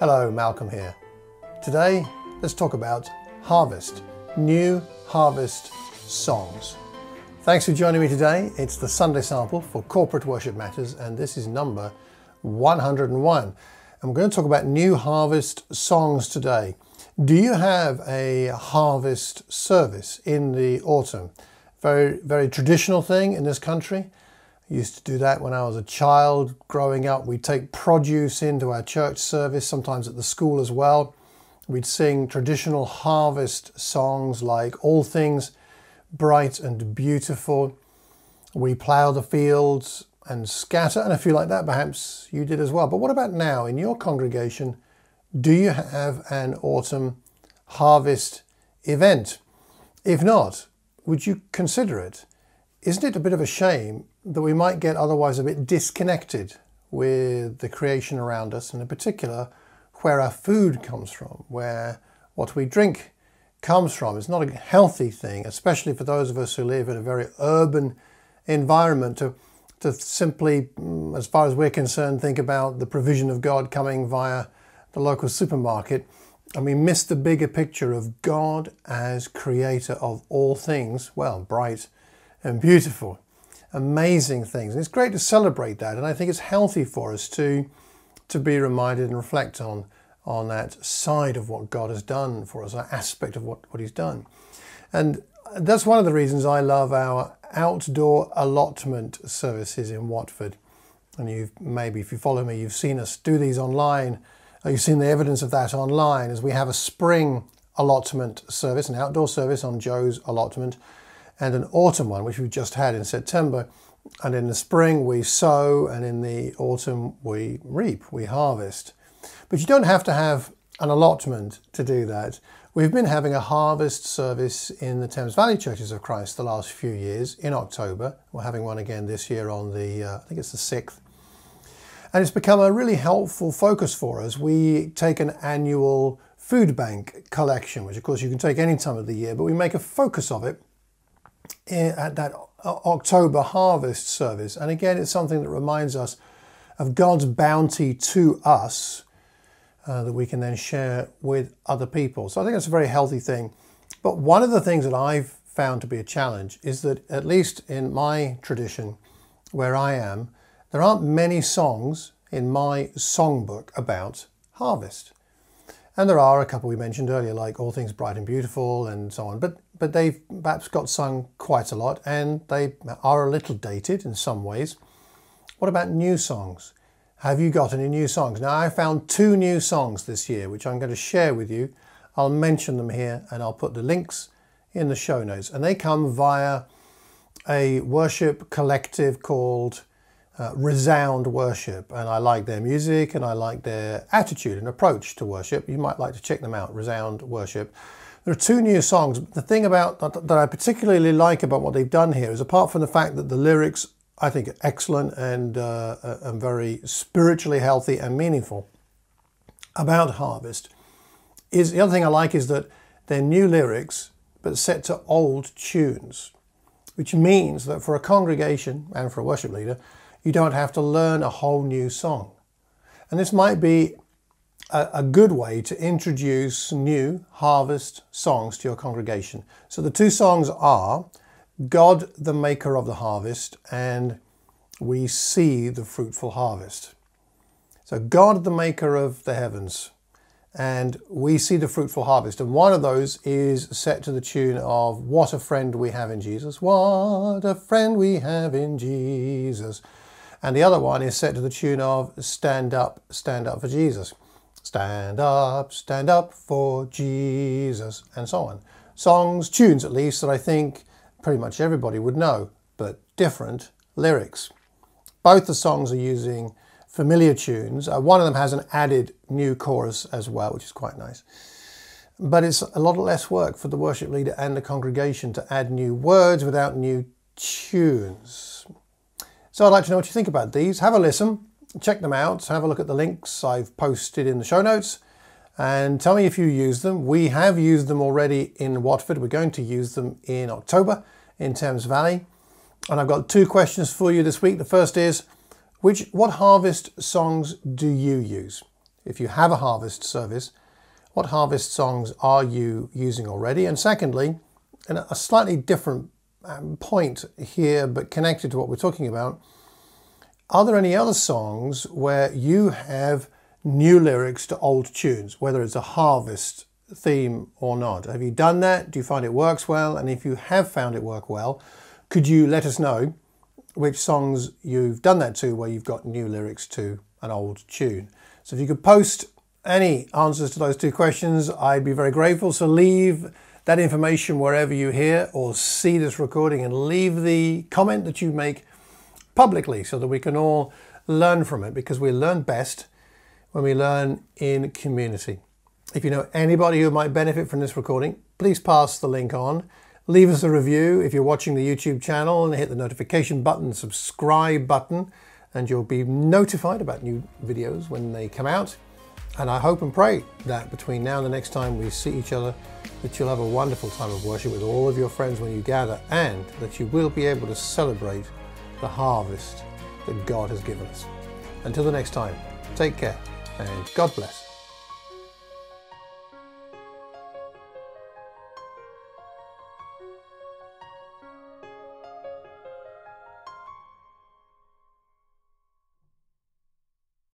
Hello, Malcolm here. Today, let's talk about harvest, new harvest songs. Thanks for joining me today. It's the Sunday sample for Corporate Worship Matters, and this is number 101. And we're going to talk about new harvest songs today. Do you have a harvest service in the autumn? Very traditional thing in this country. I used to do that when I was a child growing up. We'd take produce into our church service, sometimes at the school as well. We'd sing traditional harvest songs like All Things Bright and Beautiful. We plough the fields and scatter, and a few like that. Perhaps you did as well. But what about now in your congregation? Do you have an autumn harvest event? If not, would you consider it? Isn't it a bit of a shame that we might get otherwise a bit disconnected with the creation around us, and in particular where our food comes from, where what we drink comes from? It's not a healthy thing, especially for those of us who live in a very urban environment, to simply, as far as we're concerned, think about the provision of God coming via the local supermarket, and we miss the bigger picture of God as creator of all things, well, bright and beautiful, amazing things. And it's great to celebrate that, and I think it's healthy for us to be reminded and reflect on that side of what God has done for us, that aspect of what he's done. And that's one of the reasons I love our outdoor allotment services in Watford. And maybe if you follow me, you've seen us do these online. You've seen the evidence of that online, as we have a spring allotment service, an outdoor service on Joe's allotment, and an autumn one, which we've just had in September. And in the spring we sow, and in the autumn we reap, we harvest. But you don't have to have an allotment to do that. We've been having a harvest service in the Thames Valley Churches of Christ the last few years in October. We're having one again this year on the, I think it's the 6th. And it's become a really helpful focus for us. We take an annual food bank collection, which of course you can take any time of the year, but we make a focus of it at that October harvest service. And again, it's something that reminds us of God's bounty to us that we can then share with other people. So I think that's a very healthy thing. But one of the things that I've found to be a challenge is that, at least in my tradition where I am, there aren't many songs in my songbook about harvest. And there are a couple we mentioned earlier, like All Things Bright and Beautiful and so on, but they've perhaps got sung quite a lot, and they are a little dated in some ways. What about new songs? Have you got any new songs? Now, I found 2 new songs this year, which I'm going to share with you. I'll mention them here, and I'll put the links in the show notes. And they come via a worship collective called Resound Worship, and I like their music and I like their attitude and approach to worship. You might like to check them out, Resound Worship. There are 2 new songs. The thing about that I particularly like about what they've done here is, apart from the fact that the lyrics I think are excellent and very spiritually healthy and meaningful about harvest, is the other thing I like is that they're new lyrics but set to old tunes, which means that for a congregation and for a worship leader, you don't have to learn a whole new song. And this might be a good way to introduce new harvest songs to your congregation. So the 2 songs are God, the Maker of the Harvest, and We See the Fruitful Harvest. So God, the Maker of the Heavens, and We See the Fruitful Harvest. And one of those is set to the tune of What a Friend We Have in Jesus. What a friend we have in Jesus. And the other one is set to the tune of Stand Up for Jesus. Stand up for Jesus, and so on. Songs, tunes at least, that I think pretty much everybody would know, but different lyrics. Both the songs are using familiar tunes. One of them has an added new chorus as well, which is quite nice. But it's a lot less work for the worship leader and the congregation to add new words without new tunes. So I'd like to know what you think about these. Have a listen, check them out, have a look at the links I've posted in the show notes, and tell me if you use them. We have used them already in Watford. We're going to use them in October in Thames Valley. And I've got 2 questions for you this week. The first is, what harvest songs do you use? if you have a harvest service, what harvest songs are you using already? And secondly, and a slightly different point here, but connected to what we're talking about, are there any other songs where you have new lyrics to old tunes, whether it's a harvest theme or not? Have you done that? Do you find it works well? And if you have found it work well, could you let us know which songs you've done that to where you've got new lyrics to an old tune? So if you could post any answers to those two questions, I'd be very grateful. So leave that information wherever you hear or see this recording, and leave the comment that you make publicly so that we can all learn from it, because we learn best when we learn in community. If you know anybody who might benefit from this recording, please pass the link on. Leave us a review if you're watching the YouTube channel, and hit the notification button, subscribe button, and you'll be notified about new videos when they come out. And I hope and pray that between now and the next time we see each other, that you'll have a wonderful time of worship with all of your friends when you gather, and that you will be able to celebrate the harvest that God has given us. Until the next time, take care and God bless.